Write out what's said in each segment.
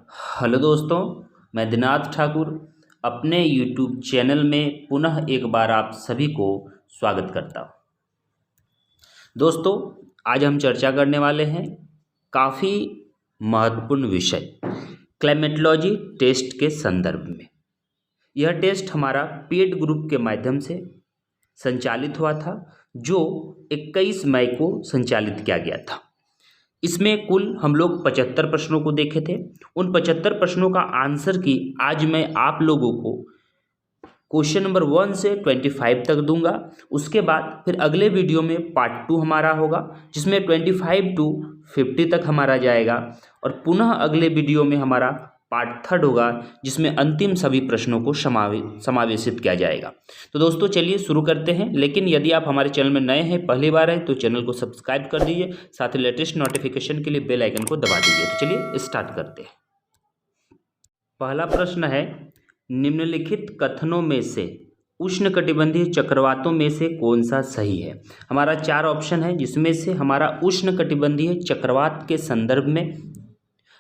Hello दोस्तों, मैं दिनाथ ठाकुर अपने यूट्यूब चैनल में पुनः एक बार आप सभी को स्वागत करता हूँ। दोस्तों, आज हम चर्चा करने वाले हैं काफ़ी महत्वपूर्ण विषय क्लाइमेटोलॉजी टेस्ट के संदर्भ में। यह टेस्ट हमारा पेड ग्रुप के माध्यम से संचालित हुआ था, जो 21 मई को संचालित किया गया था। इसमें कुल हम लोग 75 प्रश्नों को देखे थे। उन 75 प्रश्नों का आंसर की आज मैं आप लोगों को क्वेश्चन नंबर 1 से 25 तक दूंगा। उसके बाद फिर अगले वीडियो में पार्ट 2 हमारा होगा, जिसमें 25 टू 50 तक हमारा जाएगा, और पुनः अगले वीडियो में हमारा पार्ट 3 होगा, जिसमें अंतिम सभी प्रश्नों को समावेशित किया जाएगा। तो दोस्तों चलिए शुरू करते हैं। लेकिन यदि आप हमारे चैनल में नए हैं, पहली बार हैं, तो चैनल को सब्सक्राइब कर दीजिए, साथ ही लेटेस्ट नोटिफिकेशन के लिए बेल आइकन को दबा दीजिए। तो चलिए स्टार्ट करते हैं। पहला प्रश्न है, निम्नलिखित कथनों में से उष्णकटिबंधीय चक्रवातों में से कौन सा सही है। हमारा 4 ऑप्शन है, जिसमें से हमारा उष्णकटिबंधीय चक्रवात के संदर्भ में,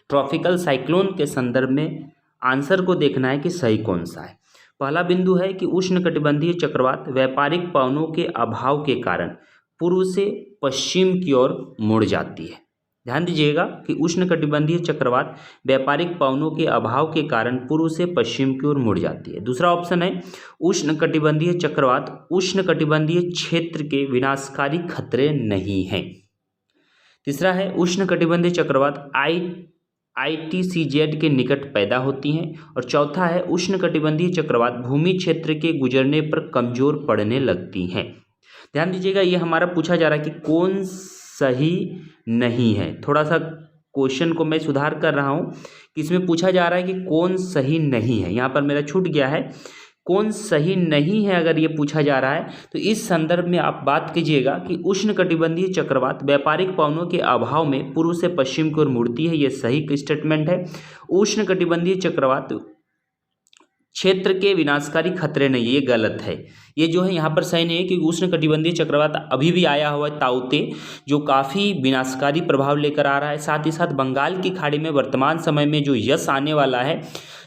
ट्रॉपिकल साइक्लोन के संदर्भ में आंसर को देखना है कि सही कौन सा है। पहला बिंदु है कि उष्णकटिबंधीय चक्रवात व्यापारिक पवनों के अभाव के कारण पूर्व से पश्चिम की ओर मुड़ जाती है। ध्यान दीजिएगा कि उष्णकटिबंधीय चक्रवात व्यापारिक पवनों के अभाव के कारण पूर्व से पश्चिम की ओर मुड़ जाती है। दूसरा ऑप्शन है, उष्णकटिबंधीय चक्रवात उष्णकटिबंधीय क्षेत्र के विनाशकारी खतरे नहीं हैं। तीसरा है, उष्णकटिबंधीय चक्रवात ITCZ के निकट पैदा होती हैं। और चौथा है, उष्णकटिबंधीय चक्रवात भूमि क्षेत्र के गुजरने पर कमजोर पड़ने लगती हैं। ध्यान दीजिएगा, ये हमारा पूछा जा रहा है कि कौन सही नहीं है। थोड़ा सा क्वेश्चन को मैं सुधार कर रहा हूँ कि इसमें पूछा जा रहा है कि कौन सही नहीं है। यहाँ पर मेरा छूट गया है, कौन सही नहीं है अगर ये पूछा जा रहा है, तो इस संदर्भ में आप बात कीजिएगा कि उष्णकटिबंधीय चक्रवात व्यापारिक पवनों के अभाव में पूर्व से पश्चिम की ओर मुड़ती है। ये सही स्टेटमेंट है। उष्णकटिबंधीय चक्रवात क्षेत्र के विनाशकारी खतरे नहीं, ये गलत है। ये जो है यहाँ पर सही नहीं है, क्योंकि उष्णकटिबंधीय चक्रवात अभी भी आया हुआ है ताउते, जो काफ़ी विनाशकारी प्रभाव लेकर आ रहा है। साथ ही साथ बंगाल की खाड़ी में वर्तमान समय में जो यश आने वाला है,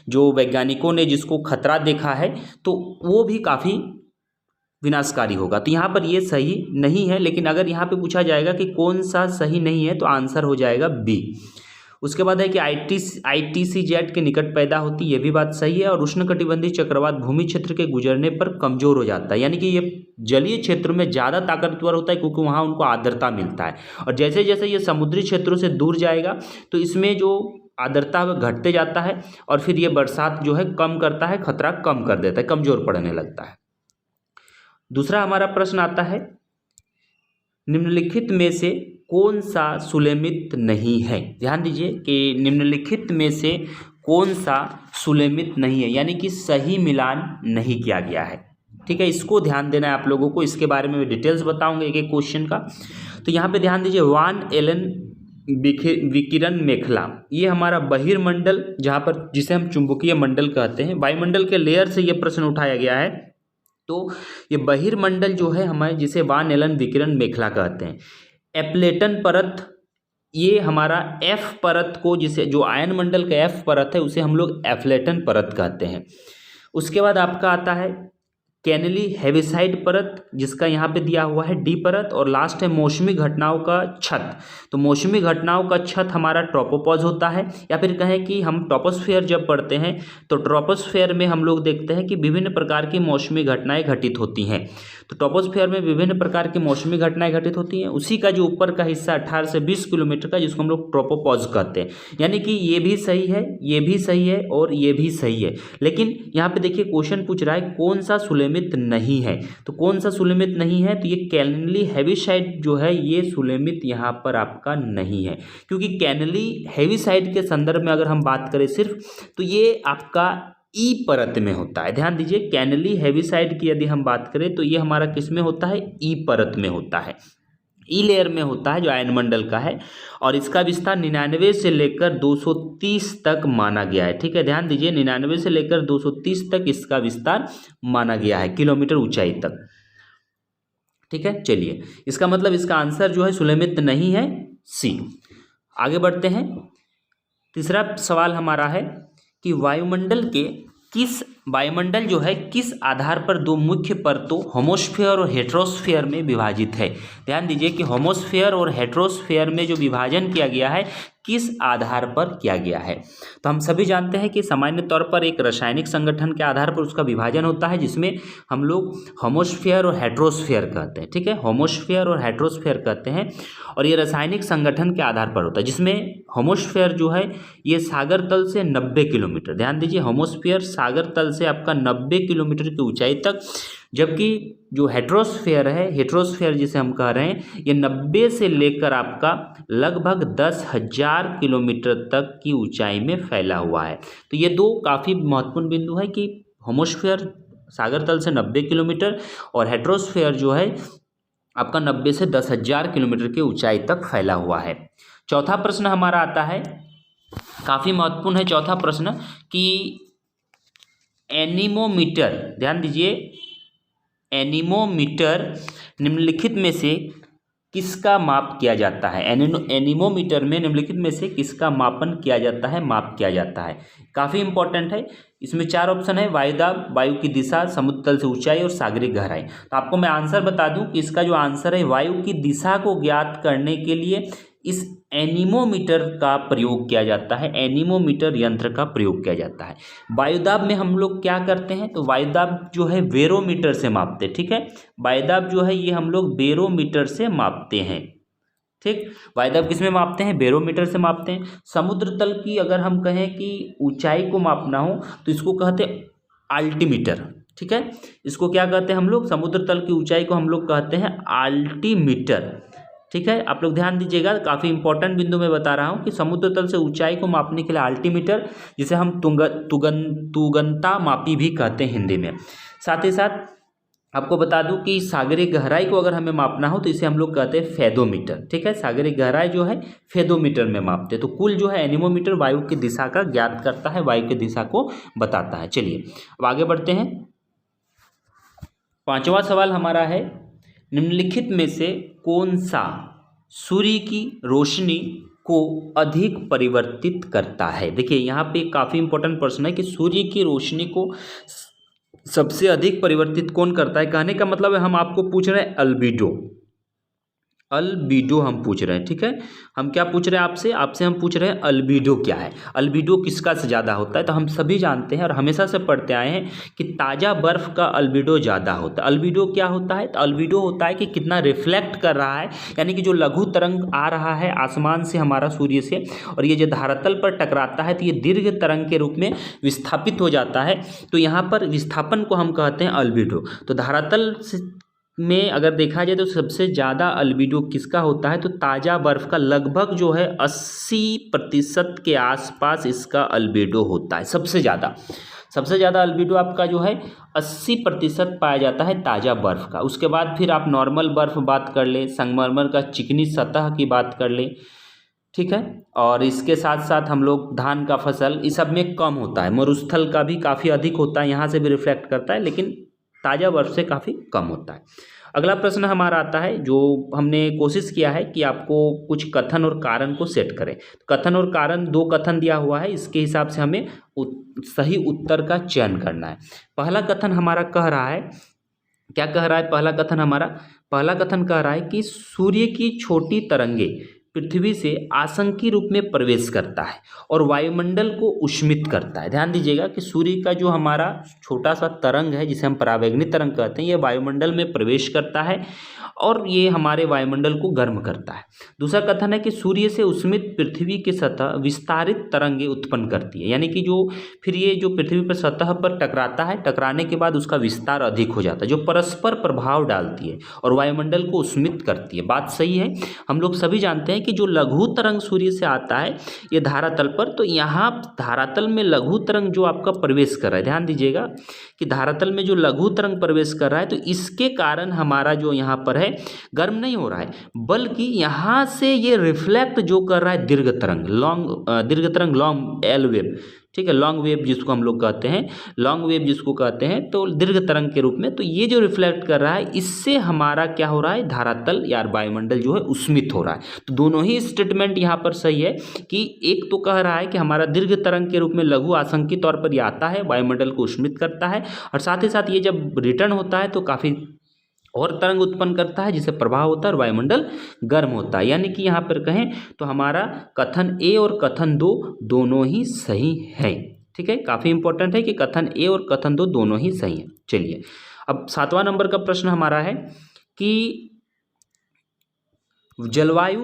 जो वैज्ञानिकों ने जिसको खतरा देखा है, तो वो भी काफ़ी विनाशकारी होगा। तो यहाँ पर ये सही नहीं है। लेकिन अगर यहाँ पे पूछा जाएगा कि कौन सा सही नहीं है, तो आंसर हो जाएगा बी। उसके बाद है कि ITCZ के निकट पैदा होती, ये भी बात सही है। और उष्णकटिबंधीय चक्रवात भूमि क्षेत्र के गुजरने पर कमजोर हो जाता है, यानी कि ये जलीय क्षेत्र में ज़्यादा ताकतवर होता है, क्योंकि वहाँ उनको आर्द्रता मिलता है। और जैसे जैसे ये समुद्री क्षेत्रों से दूर जाएगा, तो इसमें जो आर्द्रता वह घटते जाता है, और फिर ये बरसात जो है कम करता है, खतरा कम कर देता है, कमजोर पड़ने लगता है। दूसरा हमारा प्रश्न आता है, निम्नलिखित में से कौन सा सुलेमित नहीं है। ध्यान दीजिए कि निम्नलिखित में से कौन सा सुलेमित नहीं है, यानी कि सही मिलान नहीं किया गया है। ठीक है, इसको ध्यान देना है आप लोगों को। इसके बारे में डिटेल्स बताऊंगा एक एक क्वेश्चन का। तो यहाँ पे ध्यान दीजिए, वान एलन विकिरण मेखला, ये हमारा बहिर्मंडल, जहाँ पर जिसे हम चुंबकीय मंडल कहते हैं, वायुमंडल के लेयर से ये प्रश्न उठाया गया है। तो ये बहिर्मंडल जो है हमारे, जिसे वान एलन विकिरण मेखला कहते हैं। एप्लेटन परत, ये हमारा F परत को, जिसे जो आयन मंडल का F परत है, उसे हम लोग एफ्लेटन परत कहते हैं। उसके बाद आपका आता है कैनली हेविसाइड परत, जिसका यहाँ पे दिया हुआ है D परत। और लास्ट है मौसमी घटनाओं का छत। तो मौसमी घटनाओं का छत हमारा ट्रोपोपॉज होता है, या फिर कहें कि हम ट्रोपोस्फेयर जब पढ़ते हैं, तो ट्रोपोस्फेयर में हम लोग देखते हैं कि विभिन्न प्रकार की मौसमी घटनाएं घटित होती हैं। तो ट्रोपोस्फेयर में विभिन्न प्रकार की मौसमी घटनाएं घटित होती हैं। उसी का जो ऊपर का हिस्सा 18 से 20 किलोमीटर का, जिसको हम लोग ट्रोपोपॉज कहते हैं। यानी कि ये भी सही है, ये भी सही है, और ये भी सही है। लेकिन यहाँ पे देखिए क्वेश्चन पूछ रहा है कौन सा सुलेमित नहीं है। तो कौन सा सुलेमित नहीं है, तो ये कैनली हेविसाइड जो है, ये सुलेमित यहाँ पर आपका नहीं है। क्योंकि कैनली हेविसाइड के संदर्भ में अगर हम बात करें सिर्फ, तो ये आपका ई परत में होता है। ध्यान दीजिए, कैनली हेविसाइड की यदि हम बात करें, तो ये हमारा किस में होता है, ई परत में होता है, ई लेयर में होता है, जो आयन मंडल का है। और इसका विस्तार 99 से लेकर 230 तक माना गया है। ठीक है, ध्यान दीजिए, 99 से लेकर 230 तक इसका विस्तार माना गया है, किलोमीटर ऊंचाई तक। ठीक है, चलिए, इसका मतलब इसका आंसर जो है सुलेमित नहीं है, सी। आगे बढ़ते हैं। तीसरा सवाल हमारा है कि वायुमंडल जो है किस आधार पर दो मुख्य परतों होमोस्फीयर और हेट्रोस्फीयर में विभाजित है। ध्यान दीजिए कि होमोस्फीयर और हेट्रोस्फीयर में जो विभाजन किया गया है किस आधार पर किया गया है। तो हम सभी जानते हैं कि सामान्य तौर पर एक रासायनिक संगठन के आधार पर उसका विभाजन होता है, जिसमें हम लोग होमोस्फीयर और हेट्रोस्फीयर कहते हैं। ठीक है, होमोस्फीयर और हेट्रोस्फीयर कहते हैं, और ये रासायनिक संगठन के आधार पर होता है, जिसमें होमोस्फीयर जो है ये सागर तल से 90 किलोमीटर, ध्यान दीजिए होमोस्फीयर सागर तल से आपका 90 किलोमीटर की ऊंचाई तक, जबकि जो हेट्रोस्फीयर जिसे हम कह रहे हैं ये 90 से लेकर आपका लगभग 10,000 किलोमीटर तक की ऊंचाई में फैला हुआ है। तो ये दो काफ़ी महत्वपूर्ण बिंदु है कि होमोस्फीयर सागर तल से 90 किलोमीटर और हेट्रोस्फीयर जो है आपका 90 से 10,000 किलोमीटर की ऊंचाई तक फैला हुआ है। चौथा प्रश्न हमारा आता है, काफ़ी महत्वपूर्ण है चौथा प्रश्न, कि एनीमोमीटर, ध्यान दीजिए एनीमोमीटर निम्नलिखित में से किसका माप किया जाता है। एनीमोमीटर में निम्नलिखित में से किसका मापन किया जाता है, माप किया जाता है। काफ़ी इंपॉर्टेंट है। इसमें 4 ऑप्शन है, वायुदाब, वायु की दिशा, समुद्र तल से ऊंचाई और सागरीय गहराई। तो आपको मैं आंसर बता दूं कि इसका जो आंसर है, वायु की दिशा को ज्ञात करने के लिए इस एनीमोमीटर का प्रयोग किया जाता है, एनीमोमीटर यंत्र का प्रयोग किया जाता है। वायुदाब में हम लोग क्या करते हैं, तो वायुदाब जो है बेरोमीटर से मापते हैं। ठीक है, वायुदाब जो है ये हम लोग बेरोमीटर से मापते हैं। ठीक, वायुदाब किस में मापते हैं, बेरोमीटर से मापते हैं। समुद्र तल की अगर हम कहें कि ऊंचाई को मापना हो तो इसको कहते हैं अल्टीमीटर। ठीक है, इसको क्या कहते हैं हम लोग, समुद्र तल की ऊंचाई को हम लोग कहते हैं अल्टीमीटर। ठीक है, आप लोग ध्यान दीजिएगा, काफ़ी इंपॉर्टेंट बिंदु में बता रहा हूँ कि समुद्र तल से ऊंचाई को मापने के लिए अल्टीमीटर, जिसे हम तुगंता मापी भी कहते हैं हिंदी में। साथ ही साथ आपको बता दूं कि सागरीय गहराई को अगर हमें मापना हो तो इसे हम लोग कहते हैं फेदोमीटर। ठीक है, सागरीय गहराई जो है फेदोमीटर में मापते हैं। तो कुल जो है एनीमोमीटर वायु की दिशा का ज्ञात करता है, वायु की दिशा को बताता है। चलिए अब आगे बढ़ते हैं। 5वां सवाल हमारा है, निम्नलिखित में से कौन सा सूर्य की रोशनी को अधिक परिवर्तित करता है। देखिए यहाँ पे काफ़ी इंपॉर्टेंट प्रश्न है कि सूर्य की रोशनी को सबसे अधिक परिवर्तित कौन करता है। कहने का मतलब है हम आपको पूछ रहे हैं अल्बिडो हम पूछ रहे हैं। ठीक है, हम क्या पूछ रहे हैं आपसे हम पूछ रहे हैं अल्बिडो क्या है, अल्बिडो किसका से ज़्यादा होता है। तो हम सभी जानते हैं और हमेशा से पढ़ते आए हैं कि ताज़ा बर्फ़ का अल्बिडो ज़्यादा होता है। अल्बिडो क्या होता है, तो अल्बिडो होता है कि कितना रिफ्लेक्ट कर रहा है, यानी कि जो लघु तरंग आ रहा है आसमान से हमारा सूर्य से, और ये जो धरातल पर टकराता है तो ये दीर्घ तरंग के रूप में विस्थापित हो जाता है। तो यहाँ पर विस्थापन को हम कहते हैं अल्बिडो। तो धरातल में अगर देखा जाए तो सबसे ज़्यादा अल्बिडो किसका होता है, तो ताज़ा बर्फ़ का लगभग जो है 80% के आसपास इसका अल्बिडो होता है। सबसे ज़्यादा अल्बिडो आपका जो है 80% पाया जाता है ताज़ा बर्फ़ का। उसके बाद फिर आप नॉर्मल बर्फ़ बात कर लें, संगमरमर का चिकनी सतह की बात कर लें। ठीक है, और इसके साथ साथ हम लोग धान का फसल, इस सब में कम होता है। मरुस्थल का भी काफ़ी अधिक होता है, यहाँ से भी रिफ्लेक्ट करता है, लेकिन ताज़ा बर्फ से काफ़ी कम होता है। अगला प्रश्न हमारा आता है, जो हमने कोशिश किया है कि आपको कुछ कथन और कारण को सेट करें। कथन और कारण, 2 कथन दिया हुआ है, इसके हिसाब से हमें सही उत्तर का चयन करना है। पहला कथन हमारा कह रहा है, क्या कह रहा है पहला कथन कह रहा है कि सूर्य की छोटी तरंगे पृथ्वी से आसंकी रूप में प्रवेश करता है और वायुमंडल को उष्मित करता है। ध्यान दीजिएगा कि सूर्य का जो हमारा छोटा सा तरंग है, जिसे हम परावैंगनी तरंग कहते हैं, ये वायुमंडल में प्रवेश करता है और ये हमारे वायुमंडल को गर्म करता है। दूसरा कथन है कि सूर्य से उष्मित पृथ्वी की सतह विस्तारित तरंगे उत्पन्न करती है, यानी कि फिर ये जो पृथ्वी पर सतह पर टकराता है, टकराने के बाद उसका विस्तार अधिक हो जाता है, जो परस्पर प्रभाव डालती है और वायुमंडल को उष्मित करती है। बात सही है, हम लोग सभी जानते हैं कि जो लघु तरंग सूर्य से आता है ये धरातल पर, तो यहाँ धरातल में लघु तरंग जो आपका प्रवेश कर रहा है, ध्यान दीजिएगा कि धरातल में जो लघु तरंग प्रवेश कर रहा है, तो इसके कारण हमारा जो यहाँ पर है गर्म नहीं हो रहा है, बल्कि यहाँ से ये रिफ्लेक्ट जो कर रहा है दीर्घ तरंग लॉन्ग एल वेव। ठीक है, लॉन्ग वेव जिसको हम लोग कहते हैं, लॉन्ग वेव जिसको कहते हैं, तो दीर्घ तरंग के रूप में। तो ये जो रिफ्लेक्ट कर रहा है, इससे हमारा क्या हो रहा है, धरातल या वायुमंडल जो है उष्मित हो रहा है। तो दोनों ही स्टेटमेंट यहाँ पर सही है कि एक तो कह रहा है कि हमारा दीर्घ तरंग के रूप में लघु आसंकी तौर पर ये आता है, वायुमंडल को उष्मित करता है, और साथ ही साथ ये जब रिटर्न होता है तो काफ़ी और तरंग उत्पन्न करता है, जिससे प्रभाव होता है और वायुमंडल गर्म होता है। यानी कि यहाँ पर कहें तो हमारा कथन ए और कथन दो दोनों ही सही है। ठीक है, काफ़ी इंपॉर्टेंट है कि कथन ए और कथन दो दोनों ही सही है। चलिए, अब 7वां नंबर का प्रश्न हमारा है कि जलवायु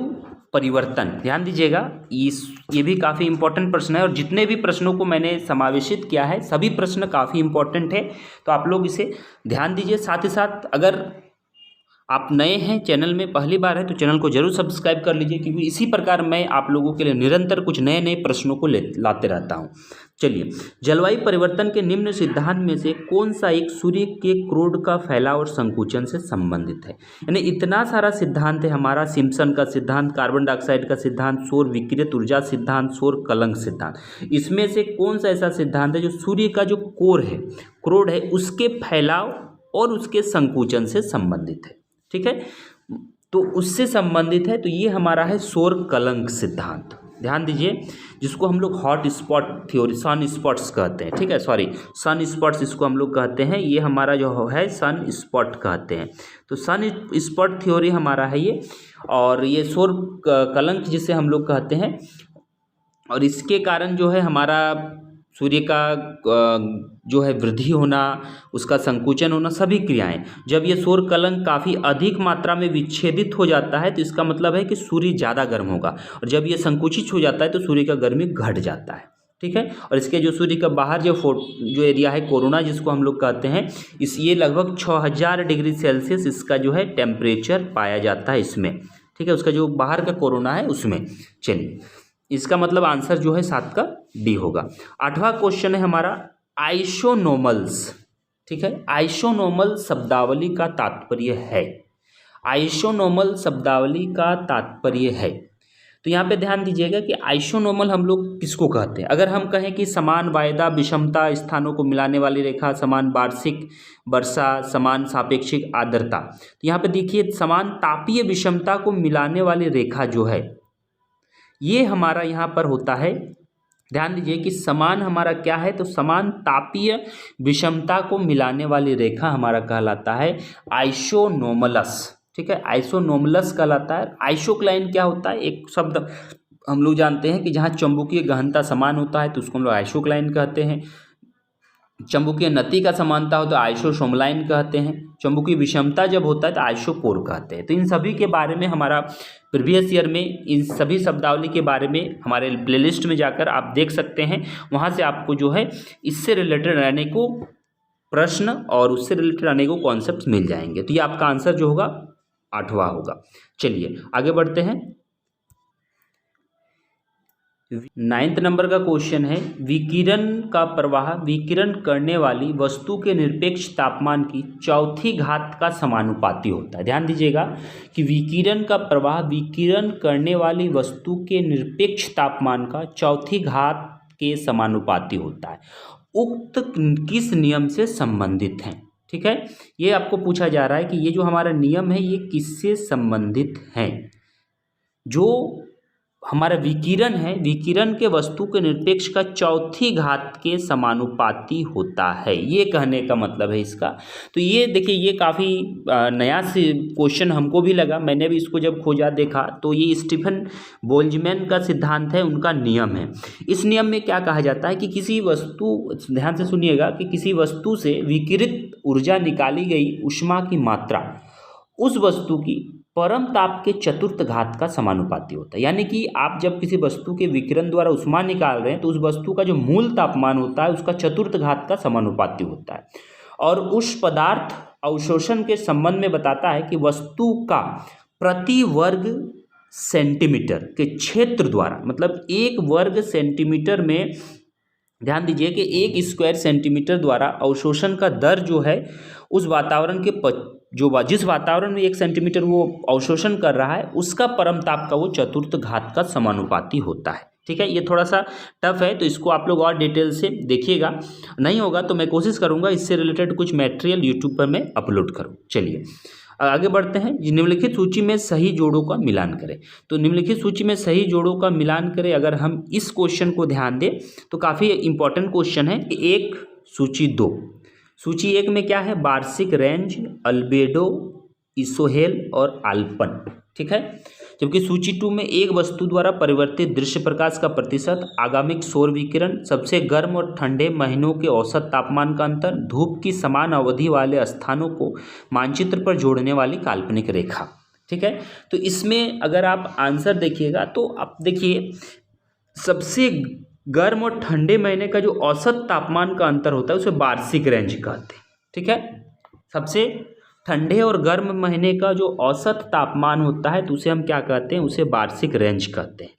परिवर्तन, ध्यान दीजिएगा, ये भी काफ़ी इंपॉर्टेंट प्रश्न है, और जितने भी प्रश्नों को मैंने समावेशित किया है सभी प्रश्न काफ़ी इंपॉर्टेंट है, तो आप लोग इसे ध्यान दीजिए। साथ ही साथ अगर आप नए हैं, चैनल में पहली बार है, तो चैनल को जरूर सब्सक्राइब कर लीजिए, क्योंकि इसी प्रकार मैं आप लोगों के लिए निरंतर कुछ नए नए प्रश्नों को लाते रहता हूं। चलिए, जलवायु परिवर्तन के निम्न सिद्धांत में से कौन सा एक सूर्य के क्रोड का फैलाव और संकुचन से संबंधित है। यानी इतना सारा सिद्धांत है हमारा, सिम्पसन का सिद्धांत, कार्बन डाइऑक्साइड का सिद्धांत, सौर विकिरित ऊर्जा सिद्धांत, सौर कलंक सिद्धांत, इसमें से कौन सा ऐसा सिद्धांत है जो सूर्य का जो कोर है, क्रोड है, उसके फैलाव और उसके संकुचन से संबंधित है। ठीक है, तो उससे संबंधित है, तो ये हमारा है सौर कलंक सिद्धांत। ध्यान दीजिए, जिसको हम लोग hot spot theory, sun spots कहते हैं। ठीक है, सॉरी, सन स्पॉट्स इसको हम लोग कहते हैं, ये हमारा जो है सन स्पॉट कहते हैं। तो सन स्पॉट थ्योरी हमारा है ये, और ये सौर कलंक जिसे हम लोग कहते हैं, और इसके कारण जो है हमारा सूर्य का जो है वृद्धि होना, उसका संकुचन होना, सभी क्रियाएं, जब ये सौर कलंक काफ़ी अधिक मात्रा में विच्छेदित हो जाता है तो इसका मतलब है कि सूर्य ज़्यादा गर्म होगा, और जब ये संकुचित हो जाता है तो सूर्य का गर्मी घट जाता है। ठीक है, और इसके जो सूर्य का बाहर जो एरिया है, कोरोना जिसको हम लोग कहते हैं, ये लगभग 6000 डिग्री सेल्सियस इसका जो है टेम्परेचर पाया जाता है इसमें। ठीक है, उसका जो बाहर का कोरोना है उसमें। चलिए, इसका मतलब आंसर जो है 7 का डी होगा। 8वां क्वेश्चन है हमारा आइसोनोमल्स। ठीक है, आइसोनोमल शब्दावली का तात्पर्य है, आइसोनोमल शब्दावली का तात्पर्य है। तो यहाँ पे ध्यान दीजिएगा कि आइसोनोमल हम लोग किसको कहते हैं। अगर हम कहें कि समान वायदा विषमता स्थानों को मिलाने वाली रेखा, समान वार्षिक वर्षा, समान सापेक्षिक आर्द्रता, तो यहाँ पे देखिए समान तापीय विषमता को मिलाने वाली रेखा जो है ये हमारा यहाँ पर होता है। ध्यान दीजिए कि समान हमारा क्या है, तो समान तापीय विषमता को मिलाने वाली रेखा हमारा कहलाता है आइसोनोमलस। ठीक है, आइसोनोमलस कहलाता है। आइसोक्लाइन क्या होता है, एक शब्द हम लोग जानते हैं कि जहाँ चुंबकीय गहनता समान होता है तो उसको हम लोग आइसोक्लाइन कहते हैं। चुंबकीय नति का समानता हो तो आइसोसोमलाइन कहते हैं। चुंबकीय विषमता जब होता है तो आइसोकोर कहते हैं। तो इन सभी के बारे में हमारा प्रीवियस ईयर में इन सभी शब्दावली के बारे में हमारे प्लेलिस्ट में जाकर आप देख सकते हैं। वहाँ से आपको जो है इससे रिलेटेड रहने को प्रश्न और उससे रिलेटेड रहने को कॉन्सेप्ट मिल जाएंगे। तो ये आपका आंसर जो होगा 8वां होगा। चलिए आगे बढ़ते हैं। 9th नंबर का क्वेश्चन है, विकिरण का प्रवाह विकिरण करने वाली वस्तु के निरपेक्ष तापमान की चौथी घात का समानुपाती होता है। ध्यान दीजिएगा कि विकिरण का प्रवाह विकिरण करने वाली वस्तु के निरपेक्ष तापमान का चौथी घात के समानुपाती होता है। उक्त किस नियम से संबंधित है। ठीक है, ये आपको पूछा जा रहा है कि ये जो हमारा नियम है ये किससे संबंधित है। जो हमारा विकिरण है, विकिरण के वस्तु के निरपेक्ष का चौथी घात के समानुपाती होता है, ये कहने का मतलब है इसका। तो ये देखिए, ये काफ़ी नया से क्वेश्चन हमको भी लगा। मैंने भी इसको जब खोजा देखा तो ये स्टीफन बोल्ट्जमैन का सिद्धांत है, उनका नियम है। इस नियम में क्या कहा जाता है कि किसी वस्तु, ध्यान से सुनिएगा, कि किसी वस्तु से विकिरित ऊर्जा निकाली गई ऊष्मा की मात्रा उस वस्तु की परम ताप के चतुर्थ घात का समानुपाती होता है। यानी कि आप जब किसी वस्तु के विकिरण द्वारा ऊष्मा निकाल रहे हैं तो उस वस्तु का जो मूल तापमान होता है उसका चतुर्थ घात का समानुपाती होता है। और उस पदार्थ अवशोषण के संबंध में बताता है कि वस्तु का प्रति वर्ग सेंटीमीटर के क्षेत्र द्वारा, मतलब 1 वर्ग सेंटीमीटर में, ध्यान दीजिए कि 1 स्क्वायर सेंटीमीटर द्वारा अवशोषण का दर जो है उस वातावरण के जिस वातावरण में 1 सेंटीमीटर वो अवशोषण कर रहा है उसका परम ताप का वो चतुर्थ घात का समानुपाती होता है। ठीक है, ये थोड़ा सा टफ है, तो इसको आप लोग और डिटेल से देखिएगा। नहीं होगा तो मैं कोशिश करूँगा इससे रिलेटेड कुछ मटेरियल यूट्यूब पर मैं अपलोड करूँ। चलिए आगे बढ़ते हैं। निम्नलिखित सूची में सही जोड़ों का मिलान करें। तो निम्नलिखित सूची में सही जोड़ों का मिलान करें, अगर हम इस क्वेश्चन को ध्यान दें तो काफ़ी इंपॉर्टेंट क्वेश्चन है। एक सूची दो, सूची एक में क्या है, वार्षिक रेंज, अल्बेडो, इसोहेल और आल्पन, ठीक है। जबकि सूची टू में एक वस्तु द्वारा परिवर्तित दृश्य प्रकाश का प्रतिशत, आगामिक सौर विकिरण, सबसे गर्म और ठंडे महीनों के औसत तापमान का अंतर, धूप की समान अवधि वाले स्थानों को मानचित्र पर जोड़ने वाली काल्पनिक रेखा, ठीक है। तो इसमें अगर आप आंसर देखिएगा तो आप देखिए सबसे गर्म और ठंडे महीने का जो औसत तापमान का अंतर होता है उसे वार्षिक रेंज कहते हैं, ठीक है। सबसे ठंडे और गर्म महीने का जो औसत तापमान होता है तो उसे हम क्या कहते हैं, उसे वार्षिक रेंज कहते हैं।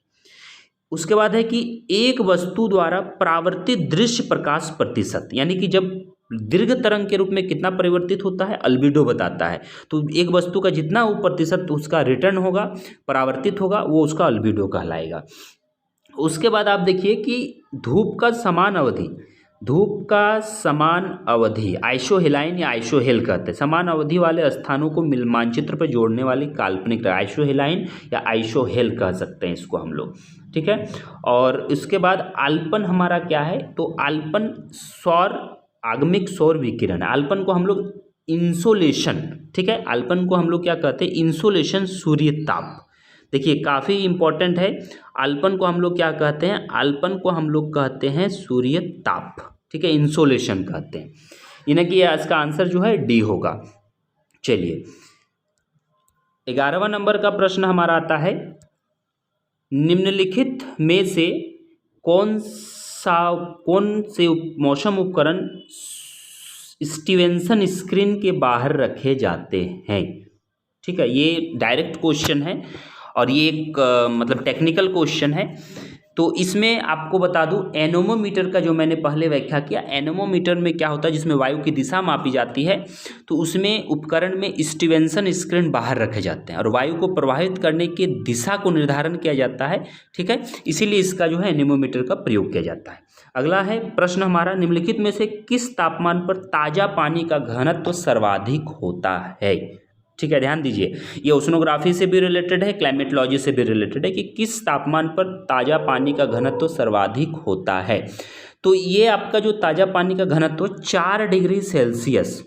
उसके बाद है कि एक वस्तु द्वारा परावर्तित दृश्य प्रकाश प्रतिशत, यानी कि जब दीर्घ तरंग के रूप में कितना परिवर्तित होता है, अल्बिडो बताता है। तो एक वस्तु का जितना वो प्रतिशत उसका रिटर्न होगा, परावर्तित होगा, वो उसका अल्बिडो कहलाएगा। उसके बाद आप देखिए कि धूप का समान अवधि, धूप का समान अवधि आइसोहेलाइन या आइसोहेल कहते हैं। समान अवधि वाले स्थानों को मानचित्र पर जोड़ने वाली काल्पनिक रेखा, आइसोहेलाइन या आइसोहेल कह सकते हैं इसको हम लोग, ठीक है। और इसके बाद आल्पन हमारा क्या है, तो आल्पन सौर आगमिक सौर विकिरण, आल्पन को हम लोग इंसोलेशन, ठीक है, आल्पन को हम लोग क्या कहते हैं, इंसोलेशन सूर्य ताप। देखिए काफ़ी इंपॉर्टेंट है, आल्पन को हम लोग क्या कहते हैं, आल्पन को हम लोग कहते हैं सूर्य ताप, ठीक है, इंसोलेशन कहते हैं। यानी कि इसका आंसर जो है डी होगा। चलिए 11वां नंबर का प्रश्न हमारा आता है, निम्नलिखित में से कौन से मौसम उपकरण स्टीवेंसन स्क्रीन के बाहर रखे जाते हैं, ठीक है। ये डायरेक्ट क्वेश्चन है और ये एक मतलब टेक्निकल क्वेश्चन है। तो इसमें आपको बता दूं, एनोमोमीटर का जो मैंने पहले व्याख्या किया, एनोमोमीटर में क्या होता है, जिसमें वायु की दिशा मापी जाती है, तो उसमें उपकरण में स्टीवेंसन स्क्रीन बाहर रखे जाते हैं और वायु को प्रवाहित करने की दिशा को निर्धारण किया जाता है, ठीक है। इसीलिए इसका जो है एनोमोमीटर का प्रयोग किया जाता है। अगला है प्रश्न हमारा, निम्नलिखित में से किस तापमान पर ताज़ा पानी का घनत्व सर्वाधिक होता है, ठीक है। ध्यान दीजिए, ये ओशनोग्राफी से भी रिलेटेड है, क्लाइमेटोलॉजी से भी रिलेटेड है कि किस तापमान पर ताज़ा पानी का घनत्व सर्वाधिक होता है। तो ये आपका जो ताज़ा पानी का घनत्व 4 डिग्री सेल्सियस,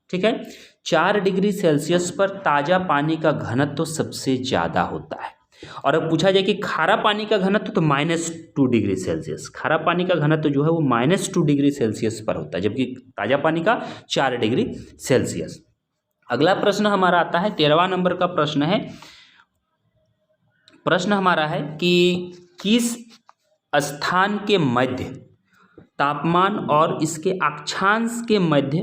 ठीक है, 4 डिग्री सेल्सियस पर ताज़ा पानी का घनत्व सबसे ज़्यादा होता है। और अब पूछा जाए कि खारा पानी का घनत्व, तो -2 डिग्री सेल्सियस, खारा पानी का घनत्व जो है वो -2 डिग्री सेल्सियस पर होता है, जबकि ताज़ा पानी का 4 डिग्री सेल्सियस। अगला प्रश्न हमारा आता है 13वां नंबर का प्रश्न है। प्रश्न हमारा है कि किस स्थान के मध्य तापमान और इसके अक्षांश के मध्य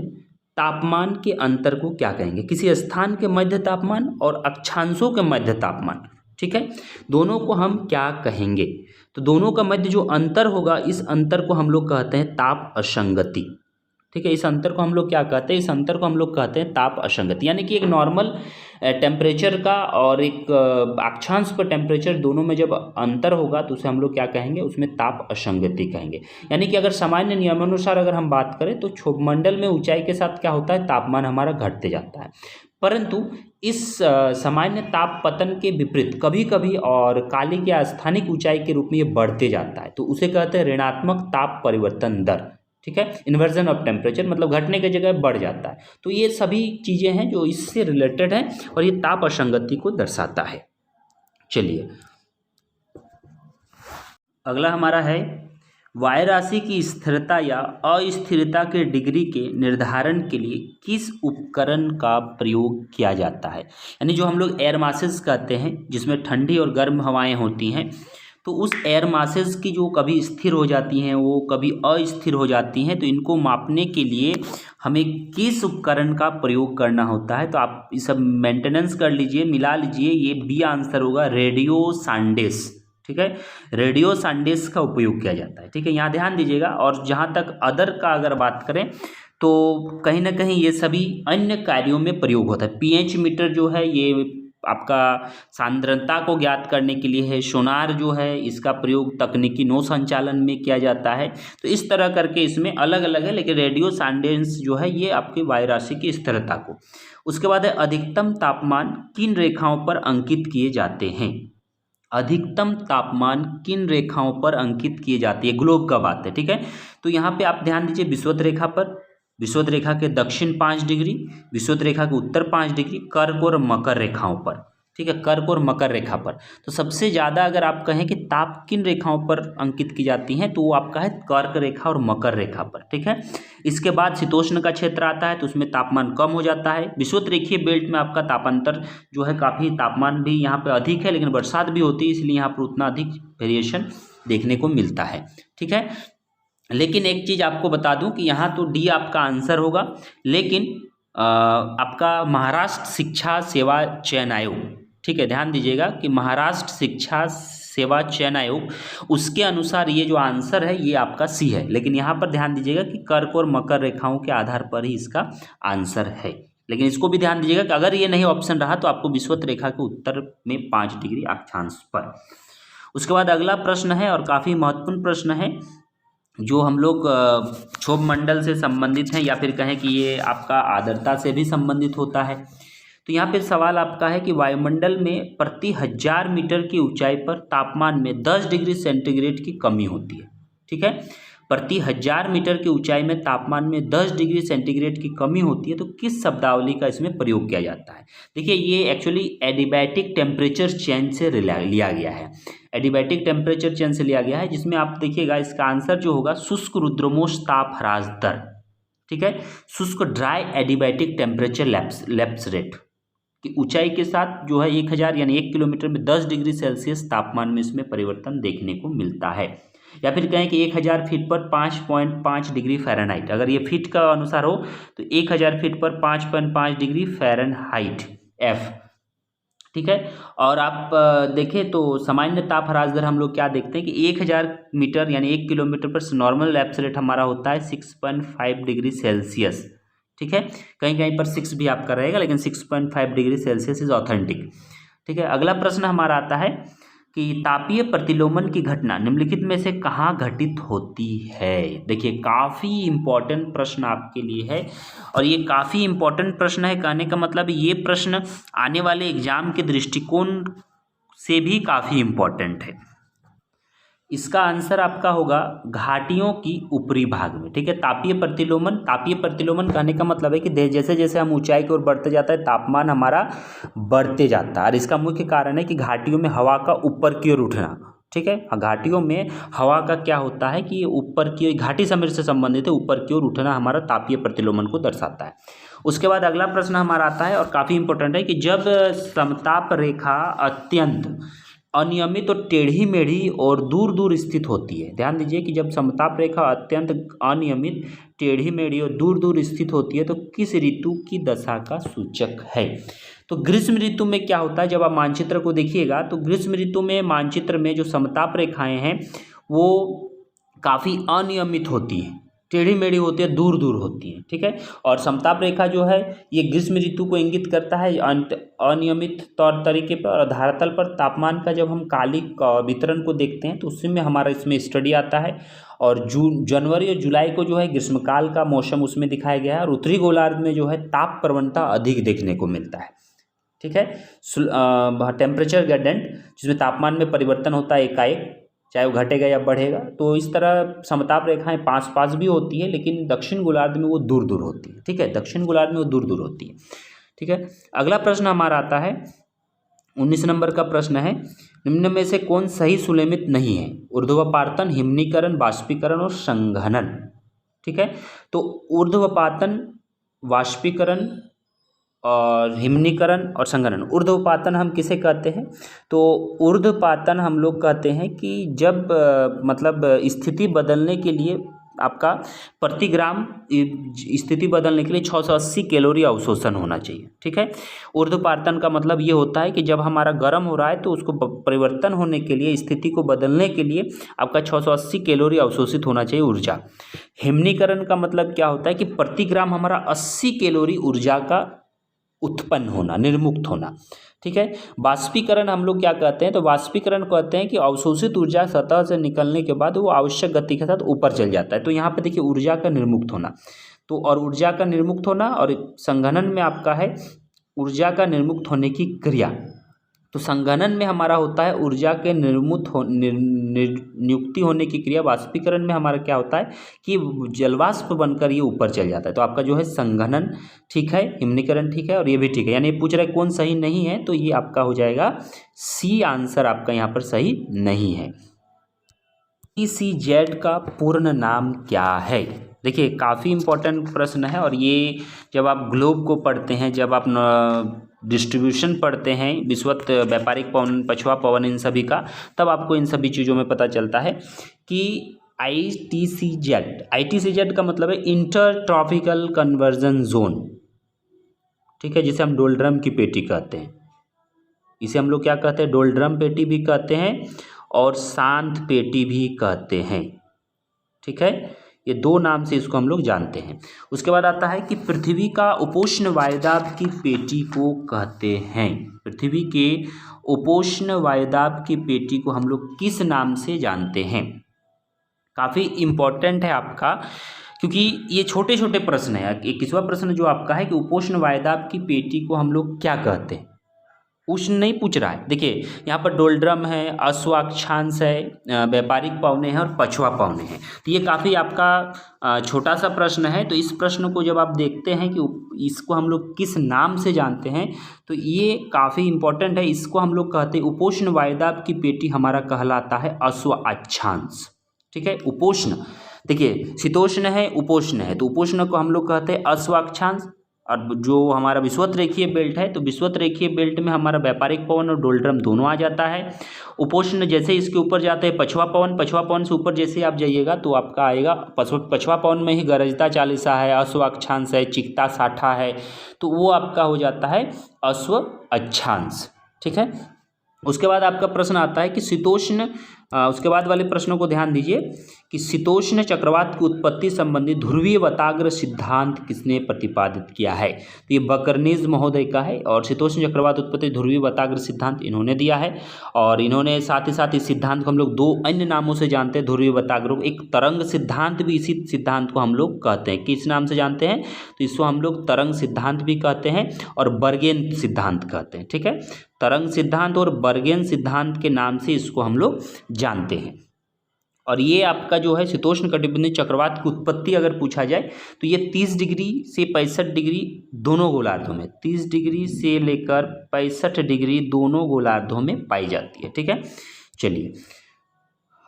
तापमान के अंतर को क्या कहेंगे। किसी स्थान के मध्य तापमान और अक्षांशों के मध्य तापमान, ठीक है, दोनों को हम क्या कहेंगे। तो दोनों का मध्य जो अंतर होगा, इस अंतर को हम लोग कहते हैं ताप असंगति, ठीक है। इस अंतर को हम लोग क्या कहते हैं, इस अंतर को हम लोग कहते हैं ताप असंगति। यानी कि एक नॉर्मल टेम्परेचर का और एक अक्षांश पर टेम्परेचर दोनों में जब अंतर होगा तो उसे हम लोग क्या कहेंगे, उसमें ताप असंगति कहेंगे। यानी कि अगर सामान्य नियमानुसार अगर हम बात करें तो क्षोभमंडल में ऊंचाई के साथ क्या होता है, तापमान हमारा घटते जाता है, परंतु इस सामान्य ताप पतन के विपरीत कभी कभी और कालिक या स्थानिक ऊंचाई के रूप में ये बढ़ते जाता है, तो उसे कहते हैं ऋणात्मक ताप परिवर्तन दर, ठीक है, इन्वर्जन ऑफ टेम्परेचर, मतलब घटने की जगह बढ़ जाता है। तो ये सभी चीज़ें हैं जो इससे रिलेटेड हैं और ये ताप असंगति को दर्शाता है। चलिए अगला हमारा है, वायु राशि की स्थिरता या अस्थिरता के डिग्री के निर्धारण के लिए किस उपकरण का प्रयोग किया जाता है। यानी जो हम लोग एयर मासेस कहते हैं, जिसमें ठंडी और गर्म हवाएं होती हैं, तो उस एयर मासेस की जो कभी स्थिर हो जाती हैं वो कभी अस्थिर हो जाती हैं, तो इनको मापने के लिए हमें किस उपकरण का प्रयोग करना होता है। तो आप ये सब मेंटेनेंस कर लीजिए, मिला लीजिए, ये बी आंसर होगा, रेडियो सांडेस, ठीक है, रेडियो सांडेस का उपयोग किया जाता है, ठीक है, यहाँ ध्यान दीजिएगा। और जहाँ तक अदर का अगर बात करें तो कहीं ना कहीं ये सभी अन्य कार्यों में प्रयोग होता है। पीएच मीटर जो है ये आपका सांद्रता को ज्ञात करने के लिए है, सोनार जो है इसका प्रयोग तकनीकी नौ संचालन में किया जाता है। तो इस तरह करके इसमें अलग अलग है, लेकिन रेडियो सांडेंस जो है ये आपकी वायु राशि की स्थिरता को। उसके बाद है अधिकतम तापमान किन रेखाओं पर अंकित किए जाते हैं। अधिकतम तापमान किन रेखाओं पर अंकित किए जाती है, ग्लोब का बात है, ठीक है। तो यहाँ पे आप ध्यान दीजिए विषुवत रेखा पर, विषुवत रेखा के दक्षिण 5 डिग्री, विषुवत रेखा के उत्तर 5 डिग्री, कर्क और मकर रेखाओं पर, ठीक है, कर्क और मकर रेखा पर। तो सबसे ज़्यादा अगर आप कहें कि ताप किन रेखाओं पर अंकित की जाती हैं तो वो आपका है कर्क रेखा और मकर रेखा पर, ठीक है। इसके बाद शीतोष्ण का क्षेत्र आता है तो उसमें तापमान कम हो जाता है। विषुवत रेखीय बेल्ट में आपका तापांतर जो है काफ़ी, तापमान भी यहाँ पर अधिक है, लेकिन बरसात भी होती है, इसलिए यहाँ पर उतना अधिक वेरिएशन देखने को मिलता है, ठीक है। लेकिन एक चीज़ आपको बता दूं कि यहाँ तो डी आपका आंसर होगा, लेकिन आपका महाराष्ट्र शिक्षा सेवा चयन आयोग, ठीक है, ध्यान दीजिएगा कि महाराष्ट्र शिक्षा सेवा चयन आयोग, उसके अनुसार ये जो आंसर है ये आपका सी है। लेकिन यहाँ पर ध्यान दीजिएगा कि कर्क और मकर रेखाओं के आधार पर ही इसका आंसर है। लेकिन इसको भी ध्यान दीजिएगा कि अगर ये नहीं ऑप्शन रहा तो आपको विषुवत रेखा के उत्तर में 5 डिग्री अक्षांश पर। उसके बाद अगला प्रश्न है और काफ़ी महत्वपूर्ण प्रश्न है, जो हम लोग क्षोभ मंडल से संबंधित हैं, या फिर कहें कि ये आपका आर्द्रता से भी संबंधित होता है। तो यहाँ पे सवाल आपका है कि वायुमंडल में प्रति 1000 मीटर की ऊंचाई पर तापमान में 10 डिग्री सेंटीग्रेड की कमी होती है, ठीक है। प्रति 1000 मीटर की ऊंचाई में तापमान में 10 डिग्री सेंटीग्रेड की कमी होती है, तो किस शब्दावली का इसमें प्रयोग किया जाता है। देखिए ये एक्चुअली एडिबैटिक टेम्परेचर चेंज से लिया गया है, एडिबैटिक टेम्परेचर चेंज से लिया गया है, जिसमें आप देखिएगा इसका आंसर जो होगा शुष्क रुद्रमोश ताप ह्रास दर, ठीक है, शुष्क dry adiabatic temperature lapse rate की ऊंचाई के साथ जो है 1000 यानी 1 किलोमीटर में 10 डिग्री सेल्सियस तापमान में इसमें परिवर्तन देखने को मिलता है। या फिर कहें कि 1000 फीट पर 5.5 डिग्री फ़ारेनहाइट, अगर ये फीट का अनुसार हो तो 1000 फीट पर 5.5 डिग्री फ़ारेनहाइट एफ, ठीक है। और आप देखें तो सामान्य ताप ह्रास दर हम लोग क्या देखते हैं कि 1000 मीटर यानी 1 किलोमीटर पर नॉर्मल लैप्स रेट हमारा होता है 6.5 डिग्री सेल्सियस, ठीक है। कहीं कहीं पर 6 भी आपका रहेगा, लेकिन 6.5 डिग्री सेल्सियस इज ऑथेंटिक, ठीक है। अगला प्रश्न हमारा आता है कि तापीय प्रतिलोमन की घटना निम्नलिखित में से कहाँ घटित होती है। देखिए काफ़ी इम्पोर्टेंट प्रश्न आपके लिए है, और ये काफ़ी इम्पोर्टेंट प्रश्न है, कहने का मतलब ये प्रश्न आने वाले एग्जाम के दृष्टिकोण से भी काफ़ी इम्पोर्टेंट है। इसका आंसर आपका होगा घाटियों की ऊपरी भाग में, ठीक है। तापीय प्रतिलोमन कहने का मतलब है कि जैसे जैसे हम ऊंचाई की ओर बढ़ते जाता है तापमान हमारा बढ़ते जाता है, और इसका मुख्य कारण है कि घाटियों में हवा का ऊपर की ओर उठना, ठीक है। घाटियों में हवा का क्या होता है कि ऊपर की, घाटी समय से संबंधित है, ऊपर की ओर उठना हमारा तापीय प्रतिलोमन को दर्शाता है। उसके बाद अगला प्रश्न हमारा आता है और काफ़ी इंपॉर्टेंट है कि जब समताप रेखा अत्यंत अनियमित और टेढ़ी मेढ़ी और दूर दूर स्थित होती है, ध्यान दीजिए कि जब समताप रेखा अत्यंत अनियमित, टेढ़ी मेढ़ी और दूर दूर स्थित होती है तो किस ऋतु की दशा का सूचक है। तो ग्रीष्म ऋतु में क्या होता है, जब आप मानचित्र को देखिएगा तो ग्रीष्म ऋतु में मानचित्र में जो समताप रेखाएं हैं वो काफ़ी अनियमित होती हैं, टेढ़ी मेढ़ी होती है, दूर दूर होती है, ठीक है। और समताप रेखा जो है ये ग्रीष्म ऋतु को इंगित करता है अनियमित तौर तरीके पर। और धरातल पर तापमान का जब हम कालिक वितरण को देखते हैं तो उसमें हमारा इसमें स्टडी आता है, और जनवरी और जुलाई को जो है ग्रीष्मकाल का मौसम उसमें दिखाया गया है, और उत्तरी गोलार्ध में जो है ताप प्रवणता अधिक देखने को मिलता है, ठीक है। टेम्परेचर ग्रेडेंट जिसमें तापमान में परिवर्तन होता है एकाएक, चाहे वो घटेगा या बढ़ेगा। तो इस तरह समताप रेखाएं पास पास भी होती है, लेकिन दक्षिण गोलार्ध में वो दूर दूर होती है, ठीक है, दक्षिण गोलार्ध में वो दूर दूर होती है, ठीक है। अगला प्रश्न हमारा आता है 19 नंबर का प्रश्न है, निम्न में से कौन सही सुलेमित नहीं है। ऊर्ध्वपातन, हिमनीकरण, वाष्पीकरण और संघनन, ठीक है। तो ऊर्ध्वपातन, वाष्पीकरण और हिमनीकरण और संघनन। ऊर्ध्वपातन हम किसे कहते हैं, तो ऊर्ध्वपातन हम लोग कहते हैं कि जब मतलब स्थिति बदलने के लिए आपका प्रति ग्राम स्थिति बदलने के लिए 680 कैलोरी अवशोषण होना चाहिए, ठीक है। ऊर्ध्वपातन का मतलब ये होता है कि जब हमारा गर्म हो रहा है तो उसको परिवर्तन होने के लिए, स्थिति को बदलने के लिए आपका 680 कैलोरी अवशोषित होना चाहिए ऊर्जा। हिमनीकरण का मतलब क्या होता है कि प्रति ग्राम हमारा 80 कैलोरी ऊर्जा का उत्पन्न होना, निर्मुक्त होना। ठीक है, वाष्पीकरण हम लोग क्या कहते हैं, तो वाष्पीकरण कहते हैं कि अवशोषित ऊर्जा सतह से निकलने के बाद वो आवश्यक गति के साथ ऊपर चल जाता है। तो यहाँ पे देखिए ऊर्जा का निर्मुक्त होना, तो और ऊर्जा का निर्मुक्त होना और संघनन में आपका है ऊर्जा का निर्मुक्त होने की क्रिया। तो संघनन में हमारा होता है ऊर्जा के नियुक्ति होने की क्रिया। वाष्पीकरण में हमारा क्या होता है कि जलवाष्प बनकर ये ऊपर चल जाता है। तो आपका जो है संघनन ठीक है, हिमनीकरण ठीक है और ये भी ठीक है। यानी ये पूछ रहा है कौन सही नहीं है, तो ये आपका हो जाएगा सी आंसर आपका यहाँ पर सही नहीं है। ECZ का पूर्ण नाम क्या है? देखिए काफ़ी इम्पोर्टेंट प्रश्न है और ये जब आप ग्लोब को पढ़ते हैं, जब आप डिस्ट्रीब्यूशन पढ़ते हैं, विषुवत, व्यापारिक पवन, पछुआ पवन, इन सभी का, तब आपको इन सभी चीज़ों में पता चलता है कि ITCZ का मतलब है इंटर ट्रॉपिकल कन्वर्जन जोन। ठीक है, जिसे हम डोलड्रम की पेटी कहते हैं। इसे हम लोग क्या कहते हैं, डोलड्रम पेटी भी कहते हैं और शांत पेटी भी कहते हैं। ठीक है, ये दो नाम से इसको हम लोग जानते हैं। उसके बाद आता है कि पृथ्वी का उपोष्ण वायुदाब की पेटी को कहते हैं। पृथ्वी के उपोष्ण वायुदाब की पेटी को हम लोग किस नाम से जानते हैं? काफ़ी इम्पोर्टेंट है आपका, क्योंकि ये छोटे छोटे प्रश्न है। एक 21वां प्रश्न जो आपका है कि उपोष्ण वायुदाब की पेटी को हम लोग क्या कहते हैं, उष्ण नहीं पूछ रहा है। देखिए यहाँ पर डोलड्रम है, अश्वाक्षांश है, व्यापारिक पवने हैं और पछुआ पवने हैं। तो ये काफ़ी आपका छोटा सा प्रश्न है। तो इस प्रश्न को जब आप देखते हैं कि इसको हम लोग किस नाम से जानते हैं, तो ये काफ़ी इम्पोर्टेंट है। इसको हम लोग कहते हैं उपोष्ण वायुदाब की पेटी हमारा कहलाता है अश्वाक्षांश। ठीक है, उपोष्ण, देखिए शीतोष्ण है, उपोष्ण है, तो उपोष्ण को हम लोग कहते हैं अश्वाक्षांश। और जो हमारा विषुवत रेखीय बेल्ट है, तो विषुवत रेखीय बेल्ट में हमारा व्यापारिक पवन और डोलड्रम दोनों आ जाता है। उपोष्ण जैसे इसके ऊपर जाते हैं पछुआ पवन, पछुआ पवन से ऊपर जैसे आप जाइएगा तो आपका आएगा पछुआ पवन में ही गरजता चालीसा है, अश्वाक्षांश है, चिकता साठा है, तो वो आपका हो जाता है अश्व अक्षांश। ठीक है, उसके बाद आपका प्रश्न आता है कि शीतोष्ण, उसके बाद वाले प्रश्नों को ध्यान दीजिए कि शीतोष्ण चक्रवात की उत्पत्ति संबंधी ध्रुवीय वताग्र सिद्धांत किसने प्रतिपादित किया है? तो ये बकरनीज महोदय का है और शीतोष्ण चक्रवात उत्पत्ति ध्रुवीय वताग्र सिद्धांत इन्होंने दिया है। और इन्होंने साथ ही साथ इस सिद्धांत को हम लोग दो अन्य नामों से जानते हैं ध्रुवीय वताग्र। एक तरंग सिद्धांत भी इसी सिद्धांत को हम लोग कहते हैं। किस नाम से जानते हैं? तो इसको हम लोग तरंग सिद्धांत भी कहते हैं और बर्गेन सिद्धांत कहते हैं। ठीक है, तरंग सिद्धांत और बर्गेन सिद्धांत के नाम से इसको हम लोग जानते हैं। और ये आपका जो है शीतोष्ण कटिबंधीय चक्रवात की उत्पत्ति अगर पूछा जाए तो ये 30 डिग्री से 65 डिग्री दोनों गोलार्धों में, 30 डिग्री से लेकर 65 डिग्री दोनों गोलार्धों में पाई जाती है। ठीक है, चलिए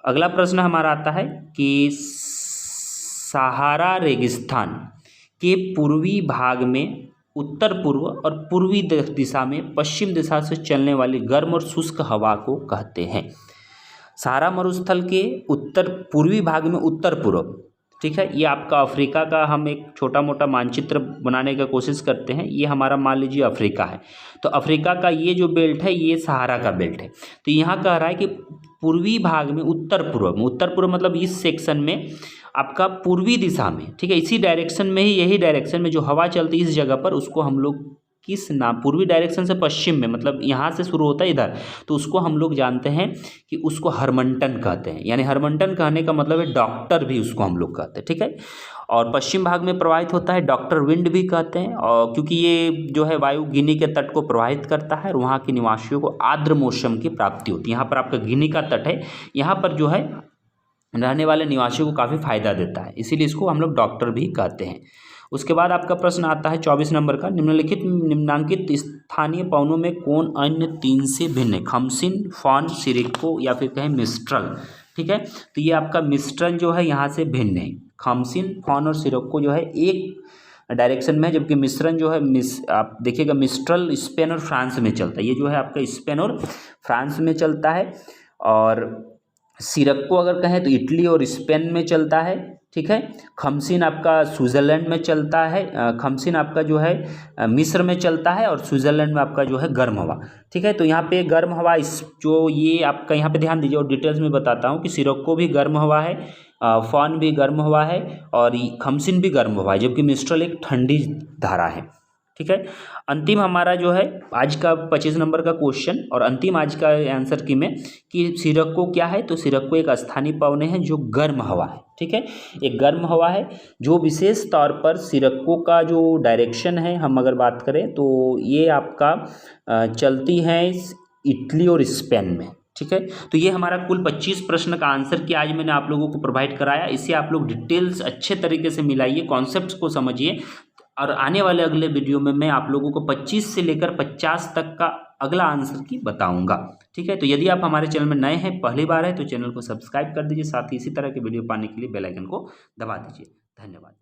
अगला प्रश्न हमारा आता है कि सहारा रेगिस्तान के पूर्वी भाग में उत्तर पूर्व और पूर्वी दिशा में पश्चिम दिशा से चलने वाली गर्म और शुष्क हवा को कहते हैं। सहारा मरुस्थल के उत्तर पूर्वी भाग में उत्तर पूर्व, ठीक है, ये आपका अफ्रीका का हम एक छोटा मोटा मानचित्र बनाने का कोशिश करते हैं। ये हमारा मान लीजिए अफ्रीका है, तो अफ्रीका का ये जो बेल्ट है ये सहारा का बेल्ट है। तो यहाँ कह रहा है कि पूर्वी भाग में उत्तर पूर्व में, उत्तर पूर्व मतलब इस सेक्शन में आपका पूर्वी दिशा में, ठीक है, इसी डायरेक्शन में ही, यही डायरेक्शन में जो हवा चलती है इस जगह पर, उसको हम लोग किस नाम, पूर्वी डायरेक्शन से पश्चिम में, मतलब यहाँ से शुरू होता है इधर, तो उसको हम लोग जानते हैं कि उसको हरमंटन कहते हैं। यानी हरमंटन कहने का मतलब है डॉक्टर भी उसको हम लोग कहते हैं। ठीक है, और पश्चिम भाग में प्रवाहित होता है डॉक्टर विंड भी कहते हैं, और क्योंकि ये जो है वायु गिनी के तट को प्रवाहित करता है और वहाँ के निवासियों को आर्द्र मौसम की प्राप्ति होती है। यहाँ पर आपका गिनी का तट है, यहाँ पर जो है रहने वाले निवासियों को काफ़ी फायदा देता है, इसीलिए इसको हम लोग डॉक्टर भी कहते हैं। उसके बाद आपका प्रश्न आता है 24 नंबर का, निम्नांकित स्थानीय पवनों में कौन अन्य तीन से भिन्न है? खमसिन, फॉन, सिरक्को या फिर कहें मिस्ट्रल। ठीक है, तो ये आपका मिस्ट्रल जो है यहाँ से भिन्न है। खमसिन, फॉन और सिरक्को जो है एक डायरेक्शन में है, जबकि मिश्रण जो है आप देखिएगा मिस्ट्रल स्पेन और फ्रांस में चलता है। ये जो है आपका स्पेन और फ्रांस में चलता है, और सिरक्को अगर कहें तो इटली और स्पेन में चलता है। ठीक है, खमसिन आपका स्विट्ज़रलैंड में चलता है, खमसिन आपका जो है मिस्र में चलता है, और स्विट्ज़रलैंड में आपका जो है गर्म हवा। ठीक है, तो यहाँ पे गर्म हवा इस जो ये आपका यहाँ पे ध्यान दीजिए, और डिटेल्स में बताता हूँ कि सिरक्को भी गर्म हवा है, फॉन भी गर्म हवा है, और खमसिन भी गर्म हवा है, जबकि मिस्ट्रल एक ठंडी धारा है। ठीक है। अंतिम हमारा जो है आज का 25 नंबर का क्वेश्चन और अंतिम आज का आंसर की में कि सिरक्को क्या है, तो सिरक्को एक स्थानीय पवने है जो गर्म हवा है। ठीक है, एक गर्म हवा है जो विशेष तौर पर सिरक्को का जो डायरेक्शन है, हम अगर बात करें तो ये आपका चलती है इटली और स्पेन में। ठीक है, तो ये हमारा कुल 25 प्रश्न का आंसर कि आज मैंने आप लोगों को प्रोवाइड कराया। इसे आप लोग डिटेल्स अच्छे तरीके से मिलाइए, कॉन्सेप्ट्स को समझिए और आने वाले अगले वीडियो में मैं आप लोगों को 25 से लेकर 50 तक का अगला आंसर की बताऊंगा। ठीक है, तो यदि आप हमारे चैनल में नए हैं, पहली बार है, तो चैनल को सब्सक्राइब कर दीजिए, साथ ही इसी तरह के वीडियो पाने के लिए बेल आइकन को दबा दीजिए। धन्यवाद।